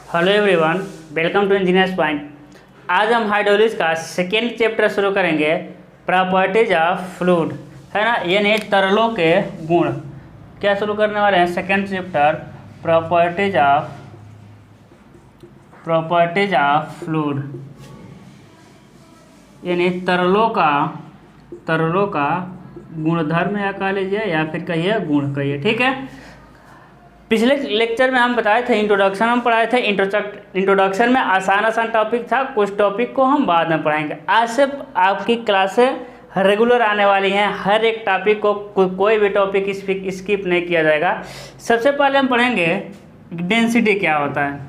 Hello everyone, welcome to engineers point. आज हम hydraulics का सेकेंड चैप्टर शुरू करेंगे, प्रॉपर्टीज ऑफ फ्लूइड, है ना, यानी तरलों के गुण। क्या शुरू करने वाले हैं? Second chapter, properties of fluid, यानी तरलों का गुणधर्म या कह लीजिए या फिर कहिए गुण कहिए, ठीक है। पिछले लेक्चर में हम बताए थे, इंट्रोडक्शन हम पढ़ाए थे। इंट्रोडक्शन में आसान टॉपिक था, कुछ टॉपिक को हम बाद में पढ़ाएंगे। आज से आपकी क्लासें रेगुलर आने वाली हैं, हर एक टॉपिक को कोई भी टॉपिक स्किप नहीं किया जाएगा। सबसे पहले हम पढ़ेंगे डेंसिटी क्या होता है।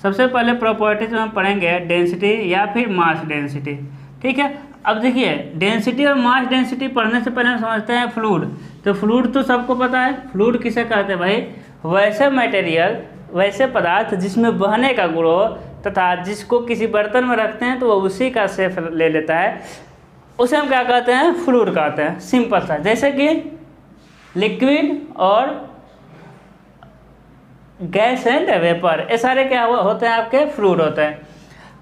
सबसे पहले प्रॉपर्टीज में हम पढ़ेंगे डेंसिटी या फिर मास डेंसिटी, ठीक है। अब देखिए, डेंसिटी और मास डेंसिटी पढ़ने से पहले हम समझते हैं फ्लूइड। तो फ्लूइड तो सबको पता है, फ्लूइड किसे कहते हैं भाई? वैसे मटेरियल, वैसे पदार्थ जिसमें बहने का गुण हो तथा जिसको किसी बर्तन में रखते हैं तो वो उसी का शेप ले लेता है, उसे हम क्या कहते हैं? फ्लूइड कहते हैं। सिंपल सा, जैसे कि लिक्विड और गैस एंड वेपर, ये सारे क्या होते हैं? आपके फ्लूइड होते हैं।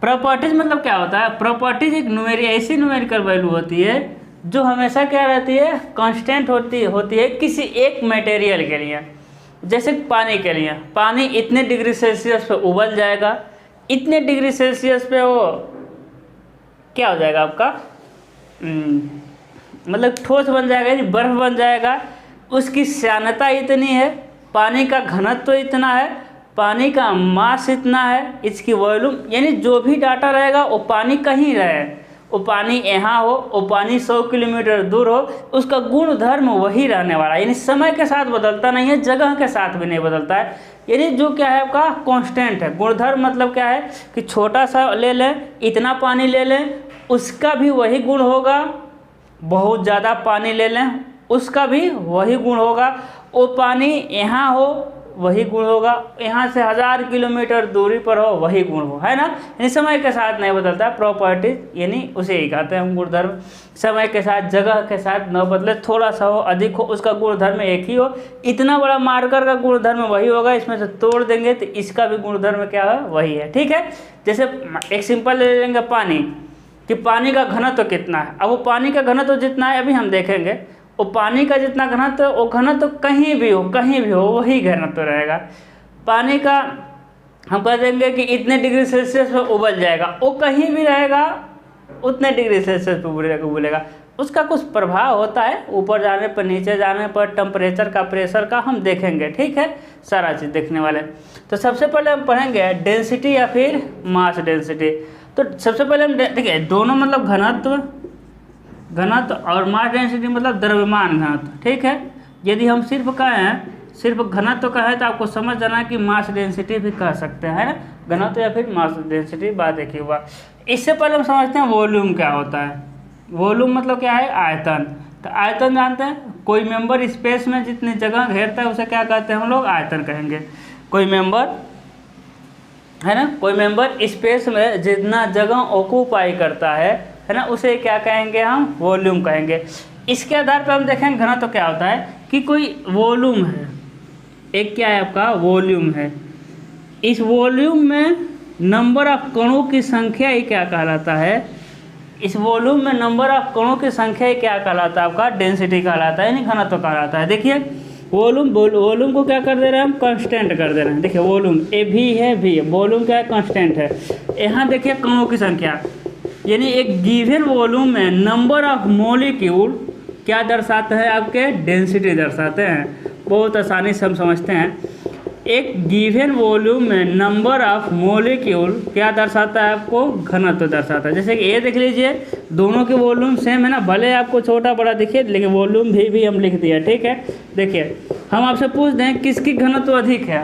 प्रॉपर्टीज मतलब क्या होता है? प्रॉपर्टीज एक ऐसी न्यूमेरिकल वैल्यू होती है जो हमेशा क्या रहती है? कांस्टेंट होती है किसी एक मटेरियल के लिए। जैसे पानी के लिए, पानी इतने डिग्री सेल्सियस पे उबल जाएगा, इतने डिग्री सेल्सियस पे वो क्या हो जाएगा आपका, मतलब ठोस बन जाएगा, यानी बर्फ बन जाएगा। उसकी श्यानता इतनी है, पानी का घनत्व तो इतना है, पानी का मास इतना है, इसकी वॉल्यूम, यानी जो भी डाटा रहेगा वो पानी कहीं रहे, वो पानी यहाँ हो, वो पानी 100 किलोमीटर दूर हो, उसका गुण धर्म वही रहने वाला है। यानी समय के साथ बदलता नहीं है, जगह के साथ भी नहीं बदलता है। यानी जो क्या है आपका कांस्टेंट है। गुणधर्म मतलब क्या है कि छोटा सा ले लें, इतना पानी ले लें, उसका भी वही गुण होगा। बहुत ज़्यादा पानी ले लें, उसका भी वही गुण होगा। वो पानी यहाँ हो, वही गुण होगा। यहाँ से 1000 किलोमीटर दूरी पर हो, वही गुण हो, है ना। यानी समय के साथ नहीं बदलता। प्रॉपर्टीज यानी उसे ही कहते हैं हम गुणधर्म। समय के साथ, जगह के साथ न बदले, थोड़ा सा हो, अधिक हो, उसका गुणधर्म एक ही हो। इतना बड़ा मार्कर का गुणधर्म वही होगा, इसमें से तोड़ देंगे तो इसका भी गुणधर्म क्या है? वही है, ठीक है। जैसे एक सिंपल ले लेंगे पानी, कि पानी का घनत्व कितना है। अब वो पानी का घनत्व जितना है अभी हम देखेंगे, वो पानी का जितना घनत्व, वो घनत्व कहीं भी हो वही घनत्व रहेगा। पानी का हम कह देंगे कि इतने डिग्री सेल्सियस पर उबल जाएगा, वो कहीं भी रहेगा, उतने डिग्री सेल्सियस पर उबलेगा। उसका कुछ प्रभाव होता है, ऊपर जाने पर, नीचे जाने पर, टेम्परेचर का, प्रेशर का, हम देखेंगे, ठीक है। सारा चीज़ देखने वाले। तो सबसे पहले हम पढ़ेंगे डेंसिटी या फिर मास डेंसिटी। तो सबसे पहले हम देखिए, दोनों मतलब घनत्व और मास डेंसिटी मतलब द्रव्यमान घनत्व, ठीक है। यदि हम सिर्फ कहें, सिर्फ घनत्व कहें तो आपको समझ जाना कि मास डेंसिटी भी कह सकते हैं, है ना। घनत्व या फिर मास डेंसिटी, बात एक ही हुआ। इससे पहले हम समझते हैं वॉल्यूम क्या होता है। वॉल्यूम मतलब क्या है? आयतन। तो आयतन जानते हैं, कोई मेंबर स्पेस में जितनी जगह घेरता है उसे क्या कहते हैं हम लोग? आयतन कहेंगे। कोई मेंबर, है ना, कोई मेंबर स्पेस में जितना जगह ऑक्यूपाई करता है ना, उसे क्या कहेंगे हम? वॉल्यूम कहेंगे। इसके आधार पर हम देखेंगे घनत्व क्या होता है, कि कोई वॉल्यूम है, एक क्या है आपका? वॉल्यूम है। इस वॉल्यूम में नंबर ऑफ कणों की संख्या ही क्या कहलाता है? इस वॉल्यूम में नंबर ऑफ कणों की संख्या ही क्या कहलाता है? आपका डेंसिटी कहलाता है, यानी घनत्व कहलाता है। देखिए, वॉल्यूम को क्या कर दे रहे हैं हम? कांस्टेंट कर दे रहे हैं। देखिए, वॉल्यूम ए भी है, भी है, वॉल्यूम क्या है? कांस्टेंट है। यहाँ देखिए कणों की संख्या, यानी एक गिवन वॉल्यूम में नंबर ऑफ मॉलिक्यूल क्या दर्शाते हैं? आपके डेंसिटी दर्शाते हैं। बहुत आसानी से हम समझते हैं। एक गिवन वॉल्यूम में नंबर ऑफ मॉलिक्यूल क्या दर्शाता है? आपको घनत्व दर्शाता है। जैसे कि ये देख लीजिए, दोनों के वॉल्यूम सेम है ना, भले आपको छोटा बड़ा दिखे, लेकिन वॉल्यूम भी हम लिख दिया, ठीक है। देखिए, हम आपसे पूछ दें किसकी घनत्व अधिक है,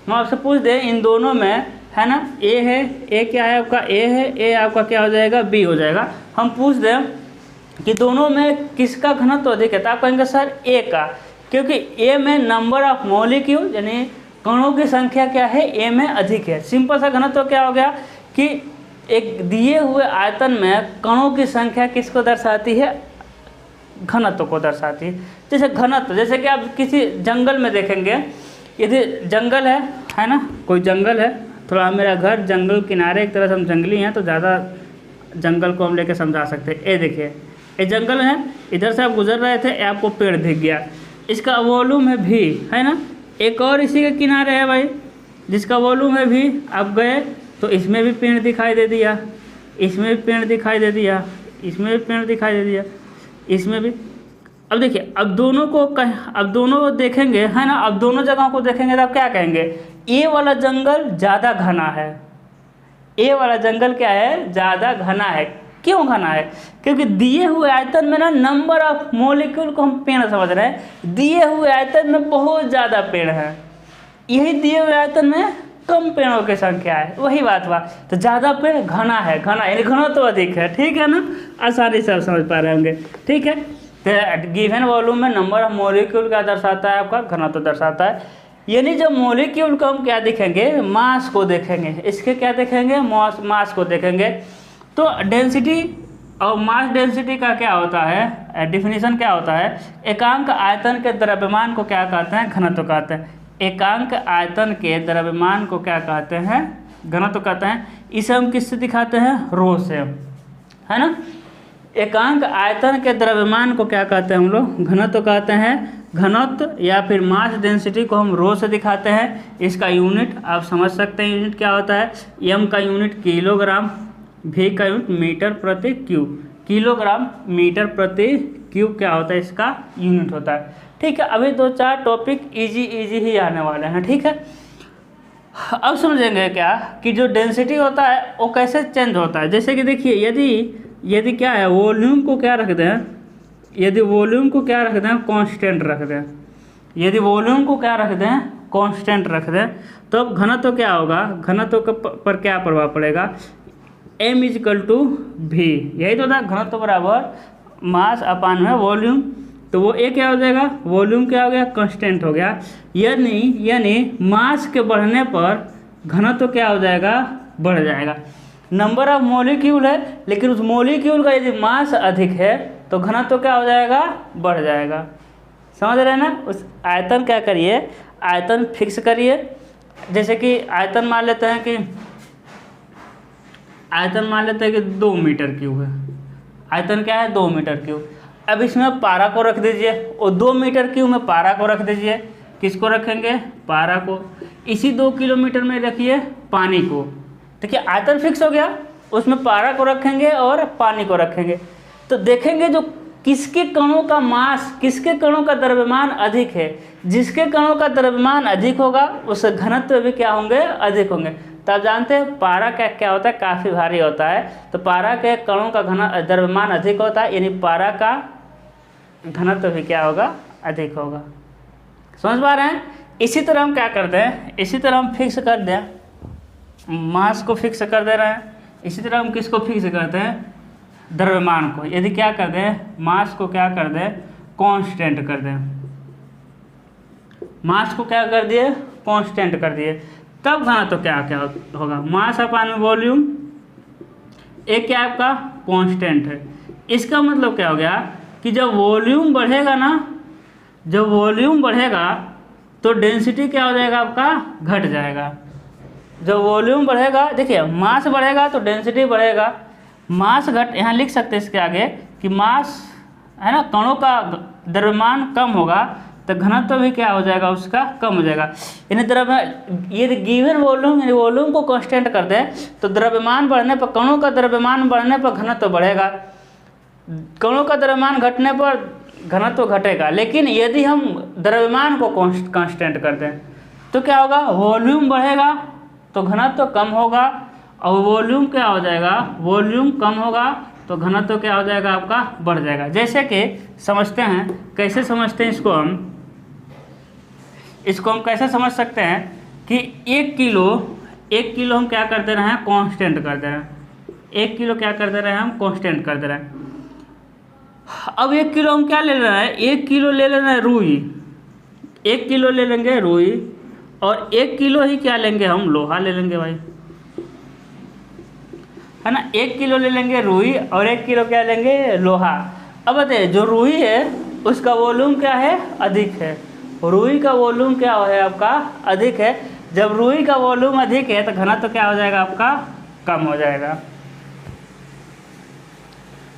हम आपसे पूछ दें इन दोनों में, है ना, ए है, ए क्या है आपका? ए है, ए आपका क्या हो जाएगा? बी हो जाएगा। हम पूछ दें कि दोनों में किसका घनत्व अधिक है, तो आप कहेंगे सर ए का, क्योंकि ए में नंबर ऑफ मॉलिक्यूल यानी कणों की संख्या क्या है? ए में अधिक है। सिंपल सा घनत्व क्या हो गया कि एक दिए हुए आयतन में कणों की संख्या किसको दर्शाती है? घनत्व को दर्शाती है। जैसे घनत्व, जैसे कि आप किसी जंगल में देखेंगे, यदि जंगल है ना, कोई जंगल है, थोड़ा मेरा घर जंगल किनारे एक तरह से हम जंगली हैं तो ज़्यादा जंगल को हम लेके समझा सकते हैं। ये देखिए ये जंगल है, इधर से आप गुजर रहे थे, आपको पेड़ दिख गया, इसका वॉल्यूम है भी, है ना। एक और इसी के किनारे है भाई जिसका वॉल्यूम है भी, आप गए तो इसमें भी पेड़ दिखाई दे दिया, इसमें भी पेड़ दिखाई दे दिया, इसमें भी पेड़ दिखाई दे दिया, इसमें भी। अब देखिए अब दोनों देखेंगे, है ना, अब दोनों जगहों को देखेंगे तो आप क्या कहेंगे, ए वाला जंगल ज़्यादा घना है, ए वाला जंगल क्या है, ज़्यादा घना है। क्यों घना है, क्योंकि दिए हुए आयतन में ना नंबर ऑफ मॉलिक्यूल को हम पेड़ समझ रहे हैं, दिए हुए आयतन में बहुत ज़्यादा पेड़ हैं, यही दिए हुए आयतन में कम पेड़ों की संख्या है, वही बात हुआ। तो ज़्यादा पेड़ घना है, घना यानी घना तो अधिक है, ठीक है ना, आसानी से आप समझ पा रहे होंगे, ठीक है। तो गिवन वॉल्यूम में नंबर ऑफ मॉलिक्यूल क्या दर्शाता है, आपका घनत्व दर्शाता है। यानी जब मॉलिक्यूल को हम क्या देखेंगे, मास को देखेंगे, इसके क्या देखेंगे, मास को देखेंगे। तो डेंसिटी और मास डेंसिटी का क्या होता है, डिफिनीशन क्या होता है, एकांक आयतन के द्रव्यमान को क्या कहते हैं, घनत्व कहते हैं। एकांक आयतन के द्रव्यमान को क्या कहते हैं, घनत्व कहते हैं। इसे हम किससे दिखाते हैं, रो से, है ना। एकांक आयतन के द्रव्यमान को क्या कहते हैं हम लोग, घनत्व कहते हैं। घनत्व या फिर मास डेंसिटी को हम रो से दिखाते हैं। इसका यूनिट आप समझ सकते हैं, यूनिट क्या होता है, एम का यूनिट किलोग्राम, भी का यूनिट मीटर प्रति क्यूब, किलोग्राम मीटर प्रति क्यूब क्या होता है, इसका यूनिट होता है, ठीक है। अभी 2-4 टॉपिक इजी ही आने वाले हैं, ठीक है। अब समझेंगे क्या कि जो डेंसिटी होता है वो कैसे चेंज होता है। जैसे कि देखिए यदि क्या है, वॉल्यूम को क्या रख दें, यदि वॉल्यूम को क्या रख दें, कांस्टेंट रख दें, यदि वॉल्यूम को क्या रख दें, कांस्टेंट रख दें, तो अब घनत्व क्या होगा, घनत्व पर क्या प्रभाव पड़ेगा, m इजकल टू भी, यही तो था, घनत्व बराबर मास अपान में वॉल्यूम। तो वो ए क्या हो जाएगा, वॉल्यूम क्या हो गया, कांस्टेंट हो गया। यानी मास के बढ़ने पर घनत्व क्या हो जाएगा, बढ़ जाएगा। नंबर ऑफ मॉलिक्यूल है, लेकिन उस मॉलिक्यूल का यदि मास अधिक है तो घनत्व क्या हो जाएगा, बढ़ जाएगा। समझ रहे हैं ना। उस आयतन क्या करिए, आयतन फिक्स करिए। जैसे कि आयतन मान लेते हैं कि 2 मीटर क्यूब है, आयतन क्या है, 2 मीटर क्यूब। अब इसमें पारा को रख दीजिए, और 2 मीटर क्यूब में पारा को रख दीजिए। किसको रखेंगे, पारा को। इसी 2 किलोमीटर में रखिए पानी को। देखिए आयतन फिक्स हो गया, उसमें पारा को रखेंगे और पानी को रखेंगे, तो देखेंगे जो किसके कणों का मास, किसके कणों का द्रव्यमान अधिक है, जिसके कणों का द्रव्यमान अधिक होगा उसके घनत्व भी क्या होंगे, अधिक होंगे। तो आप जानते हैं पारा क्या होता है, काफ़ी भारी होता है, तो पारा के कणों का द्रव्यमान अधिक होता है, यानी पारा का घनत्व भी क्या होगा, अधिक होगा। समझ पा रहे हैं। इसी तरह हम क्या करते हैं, इसी तरह हम फिक्स कर दें, मास को फिक्स कर दे रहे हैं। इसी तरह हम किसको फिक्स करते हैं, द्रव्यमान को। यदि क्या कर दें, मास को क्या कर दें, कांस्टेंट कर दें, मास को क्या कर दिए, कांस्टेंट कर दिए, तब घनत्व तो क्या होगा, मास अपान वॉल्यूम। एक क्या आपका कांस्टेंट है। इसका मतलब क्या हो गया कि जब वॉल्यूम बढ़ेगा ना, जब वॉल्यूम बढ़ेगा तो डेंसिटी क्या हो जाएगा, आपका घट जाएगा। जब वॉल्यूम बढ़ेगा, देखिए मास बढ़ेगा तो डेंसिटी बढ़ेगा, मास घट, यहाँ लिख सकते हैं इसके आगे कि मास है ना, कणों का द्रव्यमान कम होगा तो घनत्व भी क्या हो जाएगा, उसका कम हो जाएगा। यानी यदि गिवन वॉल्यूम, यानी वॉल्यूम को कांस्टेंट कर दें तो द्रव्यमान बढ़ने पर, कणों का द्रव्यमान बढ़ने पर घनत्व बढ़ेगा, कणों का द्रव्यमान घटने पर घनत्व घटेगा। लेकिन यदि हम द्रव्यमान को कांस्टेंट कर दें तो क्या होगा, वॉल्यूम बढ़ेगा तो घनत्व कम होगा, और वॉल्यूम क्या हो जाएगा, वॉल्यूम कम होगा तो घनत्व क्या हो जाएगा, आपका बढ़ जाएगा। जैसे कि समझते हैं, कैसे समझते हैं इसको हम कैसे समझ सकते हैं कि 1 किलो हम क्या कर दे रहे हैं, कांस्टेंट कर दे रहे हैं। 1 किलो क्या कर दे रहे हैं, हम कांस्टेंट कर दे रहे हैं। अब 1 किलो हम क्या ले रहे हैं, 1 किलो ले लेना है रुई, 1 किलो ले लेंगे रुई, और 1 किलो ही क्या लेंगे, हम लोहा ले लेंगे भाई, है ना। 1 किलो ले लेंगे रुई और 1 किलो क्या लेंगे, लोहा। अब बताइए जो रुई है उसका वॉल्यूम क्या है, अधिक है, रुई का वॉल्यूम क्या है आपका, अधिक है। जब रुई का वॉल्यूम अधिक है तो घनत्व तो क्या हो जाएगा आपका, कम हो जाएगा।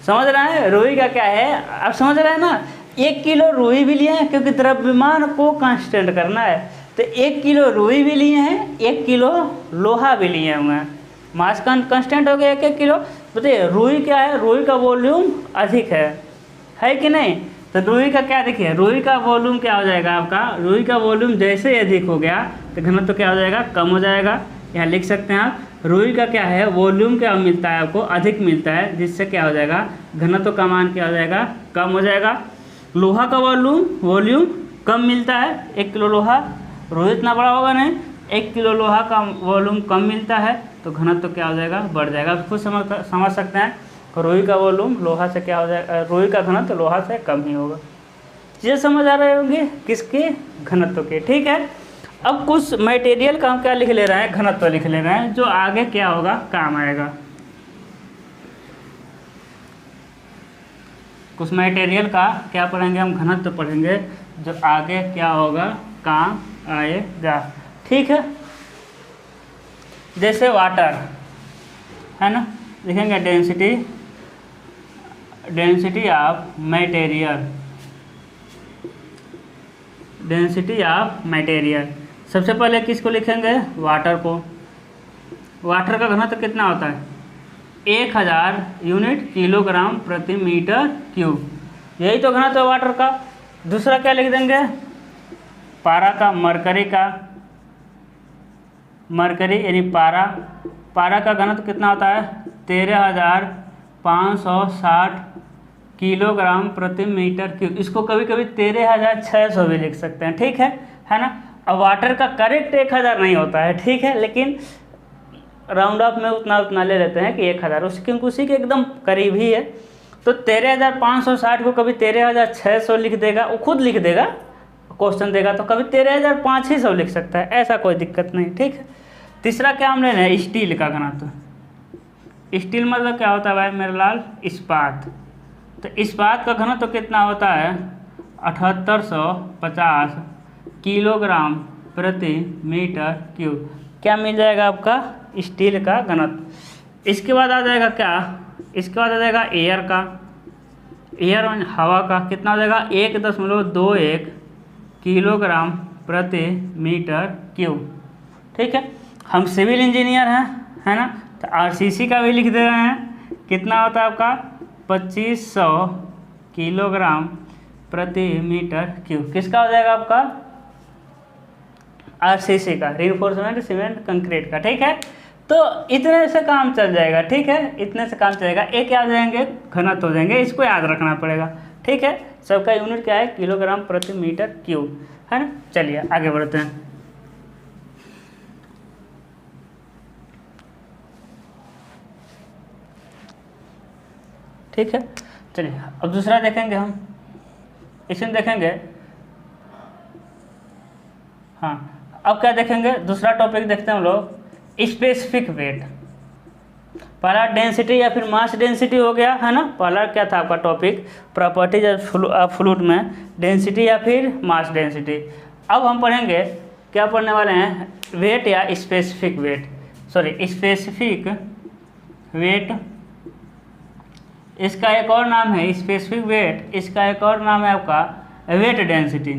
समझ रहे हैं रुई का क्या है, आप समझ रहे हैं ना। 1 किलो रुई भी लिए हैं क्योंकि द्रव्यमान को कांस्टेंट करना है, तो 1 किलो रुई भी लिए हैं, 1 किलो लोहा भी लिए हुए हैं, मास कांस्टेंट हो गया 1-1 किलो। बताइए रुई क्या है, रुई का वॉल्यूम अधिक है कि नहीं। तो रुई का क्या देखिए, रुई का वॉल्यूम क्या हो जाएगा आपका, रुई का वॉल्यूम जैसे ही अधिक हो गया तो घनत्व तो क्या हो जाएगा, कम हो जाएगा। यहाँ लिख सकते हैं आप, रुई का क्या है, वॉल्यूम क्या मिलता है आपको, अधिक मिलता है, जिससे क्या हो जाएगा, घनत्व का मान क्या हो जाएगा, कम हो जाएगा। लोहा का वॉल्यूम कम मिलता है, 1 किलो लोहा, रुई इतना बड़ा होगा नहीं, 1 किलो लोहा का वॉल्यूम कम मिलता है तो घनत्व तो क्या हो जाएगा, बढ़ जाएगा। आप खुद समझ सकते हैं, रुई का वॉल्यूम लोहा से क्या हो जाएगा, रुई का घनत्व लोहा से कम ही होगा। ये समझ आ रहे होंगे किसके, घनत्व के। ठीक है, अब कुछ मटेरियल का हम क्या लिख ले रहे हैं, घनत्व लिख ले रहे हैं, जो आगे क्या होगा, काम आएगा। कुछ मटेरियल का क्या पढ़ेंगे हम, घनत्व पढ़ेंगे, जो आगे क्या होगा, काम आएगा। ठीक है, जैसे वाटर है ना, लिखेंगे डेंसिटी ऑफ मटेरियल। सबसे पहले किसको लिखेंगे, वाटर को। वाटर का घनत्व कितना होता है, 1000 यूनिट किलोग्राम प्रति मीटर क्यूब, यही तो घनत्व है वाटर का। दूसरा क्या लिख देंगे, पारा का, मरकरी यानी पारा का घनत्व कितना होता है, 13,560 किलोग्राम प्रति मीटर क्यूब। इसको कभी कभी 13,600 भी लिख सकते हैं। ठीक है ना। अब वाटर का करेक्ट 1000 नहीं होता है, ठीक है, लेकिन राउंड ऑफ में उतना ले लेते हैं कि 1000, क्योंकि उसी के एकदम करीब ही है। तो 13,560 को कभी 13,600 लिख देगा, वो खुद लिख देगा, क्वेश्चन देगा तो कभी 13,500 लिख सकता है, ऐसा कोई दिक्कत नहीं। ठीक है। तीसरा क्या हम लेना है, स्टील का घनत्व। स्टील मतलब क्या होता है भाई मेरे लाल, इस्पात। तो इस्पात का घनत्व कितना होता है, 7850 किलोग्राम प्रति मीटर क्यूब। क्या मिल जाएगा आपका, स्टील का घनत्व। इसके बाद आ जाएगा क्या, इसके बाद आ जाएगा एयर का, एयर और हवा का कितना हो जाएगा, 1.21 किलोग्राम प्रति मीटर क्यूब। ठीक है, हम सिविल इंजीनियर हैं, है ना, तो आरसीसी का भी लिख दे रहे हैं, कितना होता है आपका, 2500 किलोग्राम प्रति मीटर क्यूब। किसका हो जाएगा आपका, आरसीसी का, रीइंफोर्समेंट सीमेंट कंक्रीट का। ठीक है, तो इतने से काम चल जाएगा। ठीक है, इतने से काम चलेगा। एक क्या हो जाएंगे, घनत्व हो जाएंगे, इसको याद रखना पड़ेगा। ठीक है, सबका यूनिट क्या है, किलोग्राम प्रति मीटर क्यूब, है ना। चलिए आगे बढ़ते हैं। ठीक है, चलिए अब दूसरा देखेंगे हम, इसमें देखेंगे, हाँ अब क्या देखेंगे, दूसरा टॉपिक देखते हैं हम लोग, स्पेसिफिक वेट। पहला डेंसिटी या फिर मास डेंसिटी हो गया, है ना। पहला क्या था आपका टॉपिक, प्रॉपर्टीज ऑफ फ्लूइड में डेंसिटी या फिर मास डेंसिटी। अब हम पढ़ेंगे, क्या पढ़ने वाले हैं, वेट या स्पेसिफिक वेट, स्पेसिफिक वेट। इसका एक और नाम है स्पेसिफिक वेट, इसका एक और नाम है आपका वेट डेंसिटी।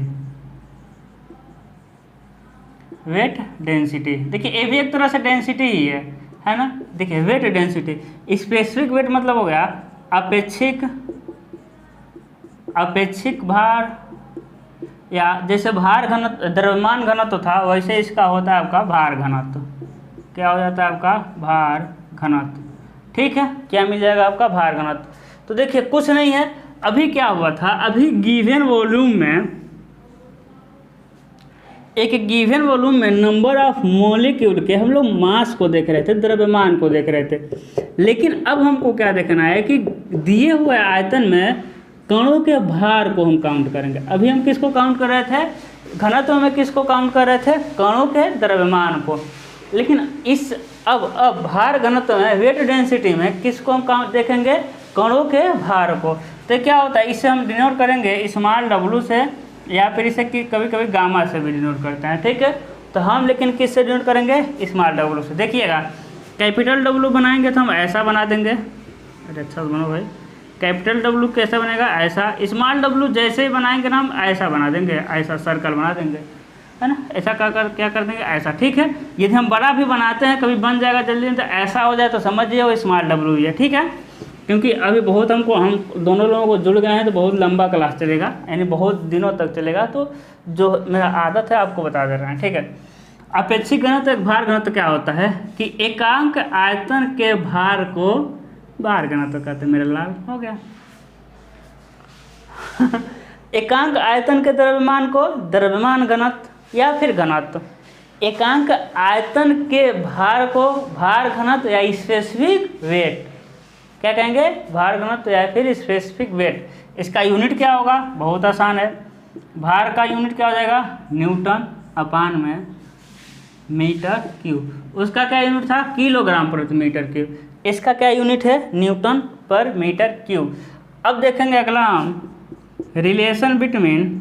वेट डेंसिटी, देखिए ये भी एक तरह से डेंसिटी ही है ना। देखिए वेट डेंसिटी, स्पेसिफिक वेट मतलब हो गया अपेक्षिक भार, या जैसे भार घनत्व, द्रव्यमान घनत्व था, वैसे इसका होता है आपका भार घनत्व। क्या हो जाता है आपका, भार घनत्व। ठीक है, क्या मिल जाएगा आपका, भार घनत्व। तो देखिए कुछ नहीं है, अभी क्या हुआ था, अभी गिवन वॉल्यूम में, एक गिवन वॉल्यूम में नंबर ऑफ मॉलिक्यूल के हम लोग मास को देख रहे थे, द्रव्यमान को देख रहे थे। लेकिन अब हमको क्या देखना है कि दिए हुए आयतन में कणों के भार को हम काउंट करेंगे। अभी हम किसको काउंट कर रहे थे, घनत्व में किसको काउंट कर रहे थे, कणों के द्रव्यमान को। लेकिन इस अब भार घनत्व में, वेट डेंसिटी में किसको हम काउंट देखेंगे, कणों के भार को। तो क्या होता है, इससे हम डिनोट करेंगे स्मॉल w से, या फिर इसे कि कभी कभी गामा से भी डिनोट करते हैं। ठीक है, तो हम लेकिन किससे डिनोट करेंगे, स्मॉल डब्लू से। देखिएगा कैपिटल डब्लू बनाएंगे तो हम ऐसा बना देंगे, अरे अच्छा बनो भाई, कैपिटल डब्लू कैसा बनेगा, ऐसा। स्मॉल डब्लू जैसे ही बनाएंगे ना हम ऐसा बना देंगे, ऐसा सर्कल बना देंगे, है ना, ऐसा क्या कर देंगे, ऐसा। ठीक है, यदि हम बड़ा भी बनाते हैं कभी बन जाएगा जल्दी तो ऐसा हो जाए तो समझिए वो स्मॉल डब्लू ही है। ठीक है, क्योंकि अभी बहुत हम दोनों लोगों को जुड़ गए हैं तो बहुत लंबा क्लास चलेगा, यानी बहुत दिनों तक चलेगा, तो जो मेरा आदत है आपको बता दे रहे हैं। ठीक है, अपेक्षिक घनत्व एक भार घनत्व क्या होता है कि एकांक आयतन के भार को भार घनत्व कहते हैं। मेरा लाल हो गया एकांक आयतन के द्रव्यमान को द्रव्यमान घनत्व या फिर घनत्व, एकांक आयतन के भार को भार घनत्व या स्पेसिफिक वेट क्या कहेंगे, भार घनत्व या फिर स्पेसिफिक वेट। इसका यूनिट क्या होगा, बहुत आसान है, भार का यूनिट क्या हो जाएगा, न्यूटन अपान में मीटर क्यूब। उसका क्या यूनिट था, किलोग्राम प्रति मीटर क्यूब। इसका क्या यूनिट है, न्यूटन पर मीटर क्यूब। अब देखेंगे अगला हम relation between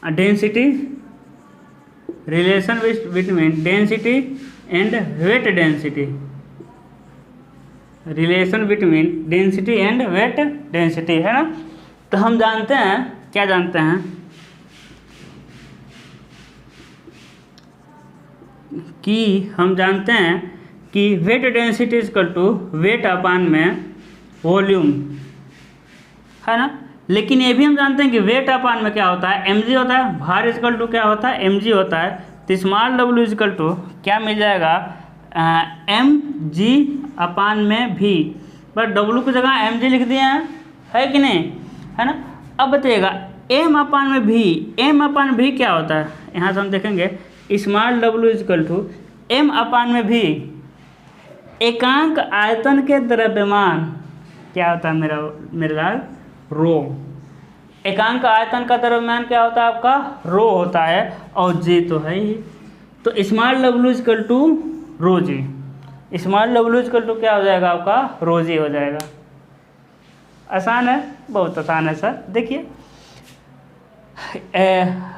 density, relation between density and weight density, relation between density and weight density, है ना। तो हम जानते हैं, क्या जानते हैं कि हम जानते हैं कि weight density equal to weight upon में वॉल्यूम, है ना। लेकिन ये भी हम जानते हैं कि वेट अपान में क्या होता है, mg होता है, भार इक्वल टू क्या होता है, mg होता है। तो स्मॉल w इक्वल टू क्या मिल जाएगा, mg अपान में v, बट w की जगह mg लिख दिए हैं, है कि नहीं, है ना। अब बताइएगा m अपान में v, m अपान v क्या होता है, यहाँ से हम देखेंगे small w equal to m upon में v, एकांक आयतन के द्रव्यमान क्या होता है मेरा रो, एकांक आयतन का द्रव्यमान क्या होता है आपका, रो होता है, और जी तो है ही। तो small W equal to rho g, small W equal to क्या हो जाएगा आपका, रो जी हो जाएगा। आसान है, बहुत आसान है सर। देखिए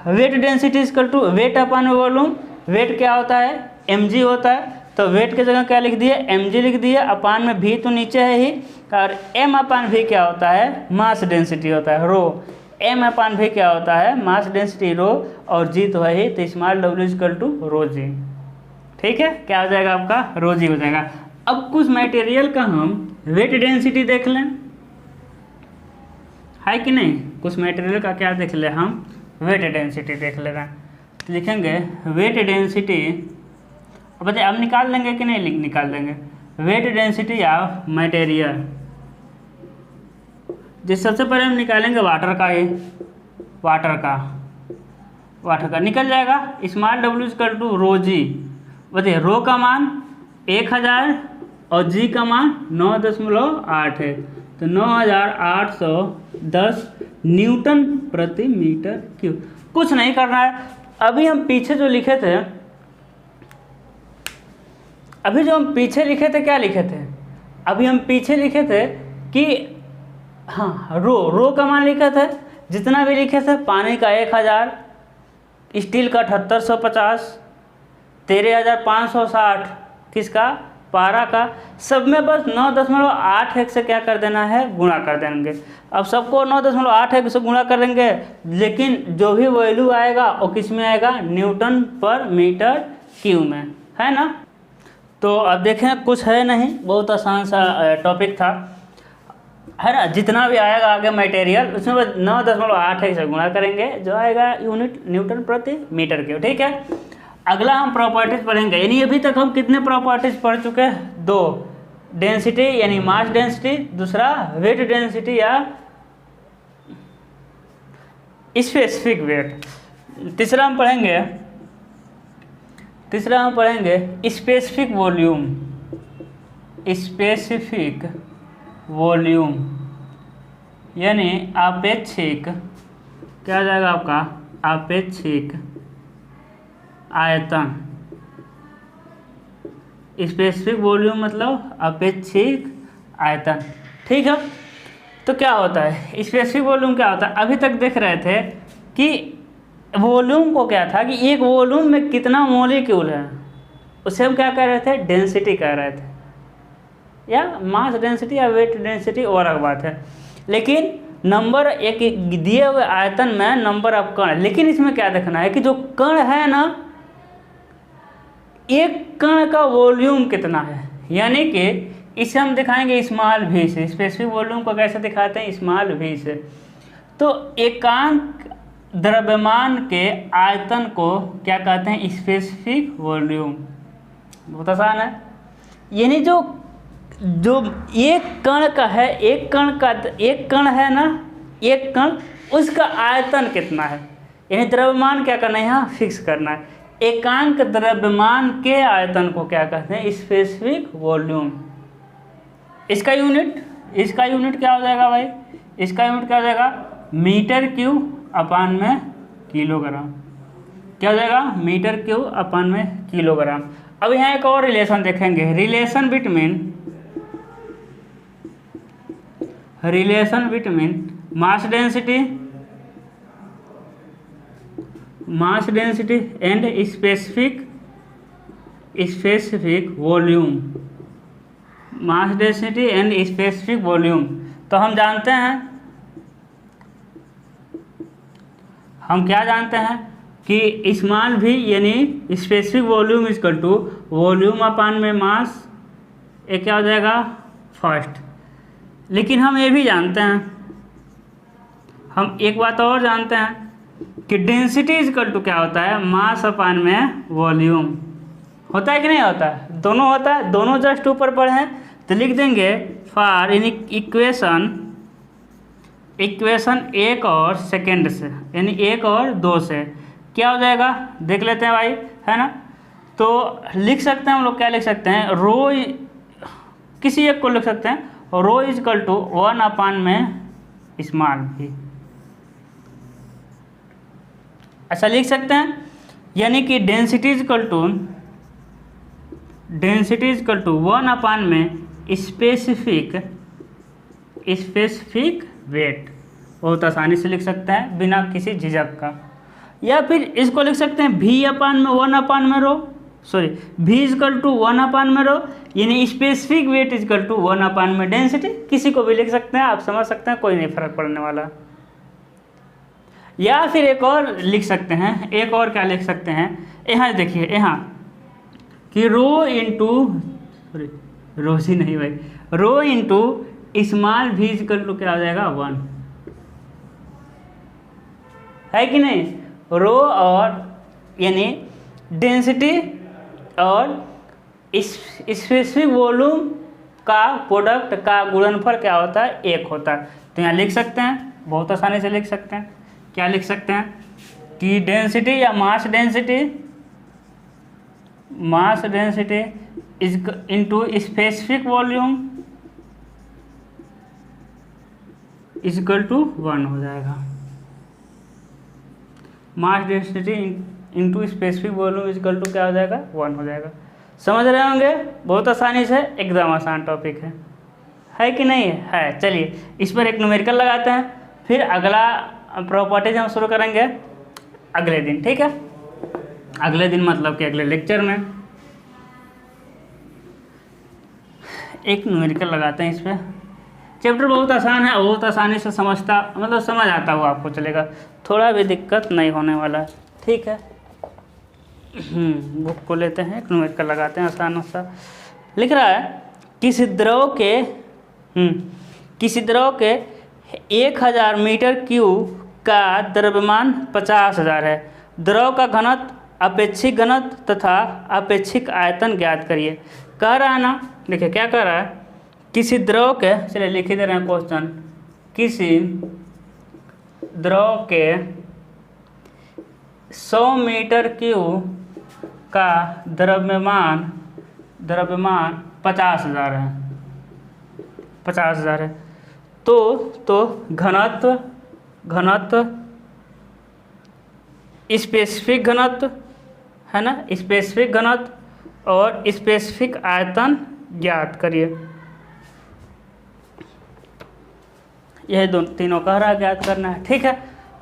weight density equal to weight upon volume, weight क्या होता है, mg होता है, तो वेट की जगह क्या लिख दिए, mg लिख दिए, अपान में v तो नीचे है ही, और m अपान v क्या होता है, मास डेंसिटी होता है, रो। m अपान v क्या होता है, मास डेंसिटी रो, और g तो है ही, तो small w equal to rho जी। ठीक है, क्या हो जाएगा आपका, रो जी हो जाएगा। अब कुछ मटेरियल का हम वेट डेंसिटी देख लें, है कि नहीं, कुछ मटेरियल का क्या देख ले हम, वेट डेंसिटी देख ले रहे हैं। तो लिखेंगे वेट डेंसिटी, बताइए अब निकाल लेंगे कि नहीं निकाल देंगे, वेट डेंसिटी ऑफ मटेरियल। जिस सबसे पहले हम निकालेंगे वाटर का, ये वाटर का निकल जाएगा, small W equal to rho जी। बताइए रो का मान 1000 और जी का मान 9.8 है, तो 9810 न्यूटन प्रति मीटर क्यूब। कुछ नहीं करना है, अभी हम पीछे जो लिखे थे, अभी जो हम पीछे लिखे थे क्या लिखे थे, अभी हम पीछे लिखे थे कि हाँ रो का मान लिखे थे, जितना भी लिखे थे, पानी का 1000, स्टील का 7850, 13560, किसका, पारा का, सब में बस 9.81 से क्या कर देना है, गुणा कर देंगे। अब सबको 9.81 से गुणा कर देंगे, लेकिन जो भी वैल्यू आएगा वो किस में आएगा, न्यूटन पर मीटर क्यूब में, है ना। तो अब देखें कुछ है नहीं, बहुत आसान सा टॉपिक था, है ना। जितना भी आएगा आगे मटेरियल उसमें बस 9.81 से गुणा करेंगे, जो आएगा यूनिट न्यूटन प्रति मीटर क्यूब। ठीक है, अगला हम प्रॉपर्टीज पढ़ेंगे, यानी अभी तक हम कितने प्रॉपर्टीज पढ़ चुके हैं, 2, डेंसिटी यानी मास डेंसिटी, दूसरा वेट डेंसिटी या स्पेसिफिक वेट, तीसरा हम पढ़ेंगे स्पेसिफिक वॉल्यूम, यानी आपेक्षिक, क्या आ जाएगा आपका, आपेक्षिक आयतन। स्पेसिफिक वॉल्यूम मतलब अपेक्षिक आयतन। ठीक है। तो क्या होता है स्पेसिफिक वॉल्यूम क्या होता है, अभी तक देख रहे थे कि वॉल्यूम को क्या था कि एक वॉल्यूम में कितना मॉलिक्यूल है, उसे हम क्या कह रहे थे, डेंसिटी कह रहे थे, या मास डेंसिटी या वेट डेंसिटी और अलग बात है। लेकिन नंबर एक दिए हुए आयतन में नंबर ऑफ कण, लेकिन इसमें क्या देखना है कि जो कण है ना, एक कण का वॉल्यूम कितना है, यानी कि इसे हम दिखाएंगे स्मॉल v से। स्पेसिफिक वॉल्यूम को कैसे दिखाते हैं, स्मॉल v से। तो एकांक द्रव्यमान के आयतन को क्या कहते हैं, स्पेसिफिक वॉल्यूम। बहुत आसान है, यानी जो एक कण का है, एक कण है ना, एक कण, उसका आयतन कितना है, यानी द्रव्यमान क्या करना है, यहाँ फिक्स करना है। एकांक द्रव्यमान के आयतन को क्या कहते हैं, स्पेसिफिक वॉल्यूम। इसका यूनिट क्या हो जाएगा भाई, इसका यूनिट क्या हो जाएगा, मीटर क्यूब अपान में किलोग्राम। क्या हो जाएगा, मीटर क्यूब अपान में किलोग्राम। अब यहाँ एक और रिलेशन देखेंगे, relation between mass density and specific volume. Mass density and specific volume. तो हम जानते हैं, हम क्या जानते हैं कि स्मॉल v यानी specific volume equal to volume upon में मास, ये क्या हो जाएगा, फर्स्ट। लेकिन हम ये भी जानते हैं, हम एक बात और जानते हैं कि डेंसिटी इक्वल टू क्या होता है, मास अपान में वॉल्यूम। होता है कि नहीं होता है, दोनों होता है, दोनों जस्ट ऊपर पढ़े हैं। तो लिख देंगे फॉर इन इक्वेशन 1 और सेकेंड से, यानी 1 और 2 से क्या हो जाएगा, देख लेते हैं भाई, है ना। तो लिख सकते हैं हम लोग, क्या लिख सकते हैं, रो, किसी एक को लिख सकते हैं, रो इजकल टू 1 अपान में स्मॉल v। अच्छा लिख सकते हैं, यानी कि डेंसिटी इजकल टू 1 अपान में स्पेसिफिक वेट। बहुत आसानी से लिख सकते हैं बिना किसी झिझक का। या फिर इसको लिख सकते हैं v अपान में 1 अपान में रो, v इजकल टू 1 अपान में रो, यानी स्पेसिफिक वेट इजकल टू 1 अपान में डेंसिटी। किसी को भी लिख सकते हैं, आप समझ सकते हैं, कोई नहीं फर्क पड़ने वाला। या फिर एक और लिख सकते हैं, एक और क्या लिख सकते हैं, यहाँ देखिए, यहाँ कि rho into small v equal to क्या हो जाएगा, 1, है कि नहीं। रो और यानी डेंसिटी और स्पेसिफिक वॉल्यूम का प्रोडक्ट का गुणनफल क्या होता है, 1 होता है। तो यहाँ लिख सकते हैं, बहुत आसानी से लिख सकते हैं, क्या लिख सकते हैं कि डेंसिटी या mass density is into specific volume equal to 1 हो जाएगा। Mass density into specific volume equal to क्या हो जाएगा, 1 हो जाएगा। समझ रहे होंगे, बहुत आसानी से, एकदम आसान टॉपिक है कि नहीं है। चलिए इस पर एक न्यूमेरिकल लगाते हैं, फिर अगला प्रॉपर्टीज हम शुरू करेंगे अगले दिन, ठीक है। अगले दिन मतलब कि अगले लेक्चर में एक न्यूमेरिकल लगाते हैं इस पर। चैप्टर बहुत आसान है, बहुत आसानी से समझ आता हुआ आपको चलेगा, थोड़ा भी दिक्कत नहीं होने वाला है, ठीक है। बुक को लेते हैं, एक न्यूमेरिकल लगाते हैं आसान सा। लिख रहा है किसी द्रव के 1000 मीटर क्यूब का द्रव्यमान 50,000 है। द्रव का घनत्व, अपेक्षिक घनत्व तथा अपेक्षिक आयतन ज्ञात करिए। कह रहा है ना, देखिए क्या कह रहा है, किसी द्रव के, चलिए लिख ही दे रहे हैं क्वेश्चन, किसी द्रव के 100 मीटर क्यूब का द्रव्यमान 50,000 है, 50,000 है। तो घनत्व स्पेसिफिक घनत्व है ना, स्पेसिफिक घनत्व और स्पेसिफिक आयतन ज्ञात करिए। यह तीनों कह रहा है ज्ञात करना है। ठीक है,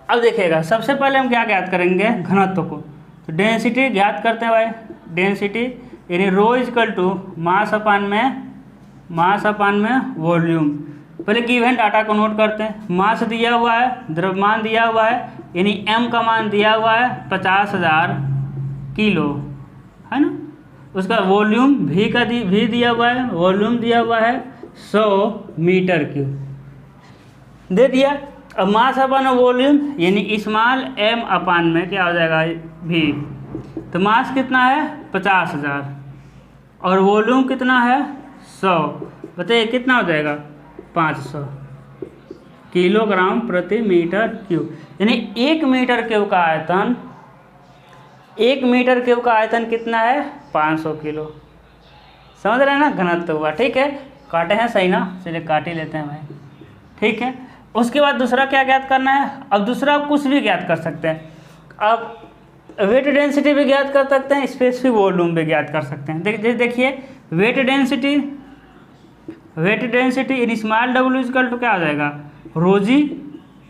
अब देखिएगा सबसे पहले हम क्या ज्ञात करेंगे, घनत्व को। तो डेंसिटी ज्ञात करते हैं भाई, डेंसिटी यानी रो इजकल टू मास अपान में वॉल्यूम। पहले गिवन डाटा को नोट करते हैं। मास दिया हुआ है, द्रव्यमान दिया हुआ है, यानी m का मान दिया हुआ है 50,000 किलो, है ना। उसका वॉल्यूम भी दिया हुआ है, वॉल्यूम दिया हुआ है 100 मीटर क्यूब दे दिया। अब मास अपान वॉल्यूम यानी स्मॉल m अपान में क्या हो जाएगा v। तो मास कितना है 50,000 और वॉल्यूम कितना है 100, बताइए कितना हो जाएगा 500 किलोग्राम प्रति मीटर क्यूब। यानी 1 मीटर क्यूब का आयतन, 1 मीटर क्यूब का आयतन कितना है 500 किलो। समझ रहे हैं ना, घनत्व हुआ। ठीक है, काटे हैं सही ना, चलिए काट ही लेते हैं भाई। ठीक है, उसके बाद दूसरा क्या ज्ञात करना है। अब दूसरा आप कुछ भी ज्ञात कर सकते हैं। अब वेट डेंसिटी भी ज्ञात कर सकते हैं, स्पेसिफिक वॉल्यूम भी ज्ञात कर सकते हैं। देखिए weight density in small W equal to क्या हो जाएगा रोजी,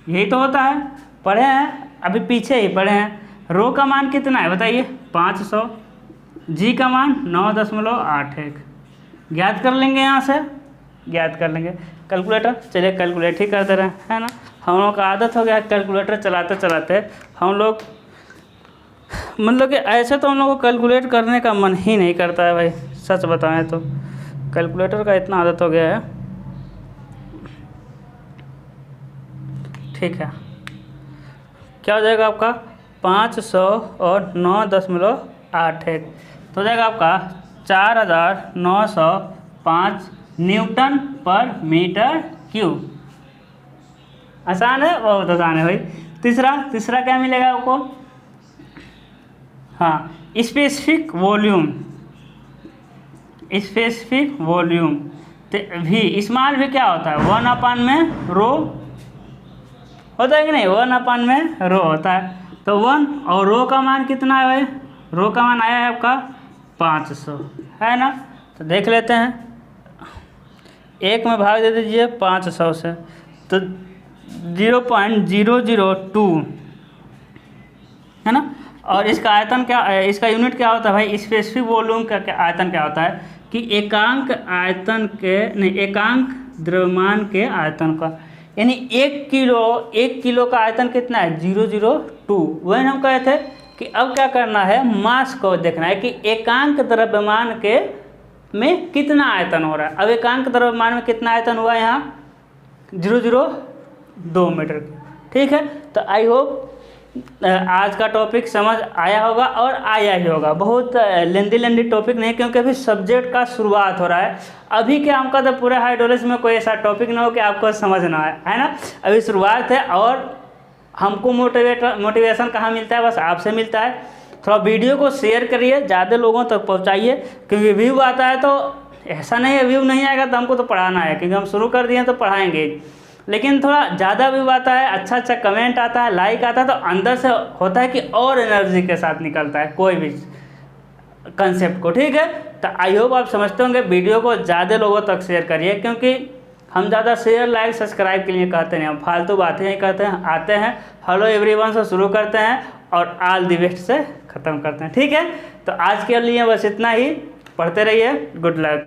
यही तो होता है, पढ़े हैं अभी पीछे ही पढ़े हैं। रो का मान कितना है बताइए 500, जी का मान 9.81 ज्ञात कर लेंगे, यहाँ से ज्ञात कर लेंगे। कैलकुलेटर, चलिए कैलकुलेट ही करते रहे, है ना। हम लोग का आदत हो गया है कैलकुलेटर चलाते चलाते, हम लोग मतलब कि ऐसे तो हम लोग को कैलकुलेट करने का मन ही नहीं करता है भाई, सच बताएं तो कैलकुलेटर का इतना आदत हो गया है। ठीक है, क्या हो जाएगा आपका 500 और 9.81 तो हो जाएगा आपका 4,905 न्यूटन पर मीटर क्यूब। आसान है, बहुत आसान है भाई। तीसरा क्या मिलेगा आपको, हाँ स्पेसिफिक वॉल्यूम। तो भी स्मॉल भी क्या होता है 1 अपान में रो होता है कि नहीं, 1 अपान में रो होता है। तो 1 और रो का मान कितना है भाई, रो का मान आया है आपका 500, है ना। तो देख लेते हैं, 1 में भाग दे दीजिए 500 से, तो 0.002 है ना। और इसका आयतन क्या, इसका यूनिट क्या होता है भाई, स्पेसिफिक वॉल्यूम का आयतन क्या होता है कि एकांक द्रव्यमान के आयतन का, यानी 1 किलो का आयतन कितना है 0.002। वही हम कहे थे कि अब क्या करना है, मास को देखना है कि एकांक द्रव्यमान के में कितना आयतन हो रहा है। अब एकांक द्रव्यमान में कितना आयतन हुआ है यहाँ 0.02 मीटर। ठीक है, तो आई होप आज का टॉपिक समझ आया होगा और आया ही होगा। बहुत लेंदी टॉपिक नहीं, क्योंकि अभी सब्जेक्ट का शुरुआत हो रहा है। अभी क्या हमका तो पूरे हाइड्रोलिक्स में कोई ऐसा टॉपिक ना हो कि आपको समझ ना आए, है ना। अभी शुरुआत है और हमको मोटिवेशन कहाँ मिलता है, बस आपसे मिलता है। थोड़ा वीडियो को शेयर करिए, ज़्यादा लोगों तक पहुँचाइए, क्योंकि व्यू आता है तो ऐसा नहीं है व्यू नहीं आएगा तो हमको तो पढ़ाना है, क्योंकि हम शुरू कर दिए तो पढ़ाएंगे। लेकिन थोड़ा ज़्यादा व्यू आता है, अच्छा कमेंट आता है, लाइक आता है, तो अंदर से होता है कि और एनर्जी के साथ निकलता है कोई भी कंसेप्ट को। ठीक है, तो आई होप आप समझते होंगे। वीडियो को ज़्यादा लोगों तक शेयर करिए, क्योंकि हम ज़्यादा शेयर लाइक सब्सक्राइब के लिए कहते नहीं, हम फालतू बातें ही कहते हैं। आते हैं हेलो एवरीवन से शुरू करते हैं और ऑल द बेस्ट से ख़त्म करते हैं। ठीक है, तो आज के लिए बस इतना ही, पढ़ते रहिए, गुड लक।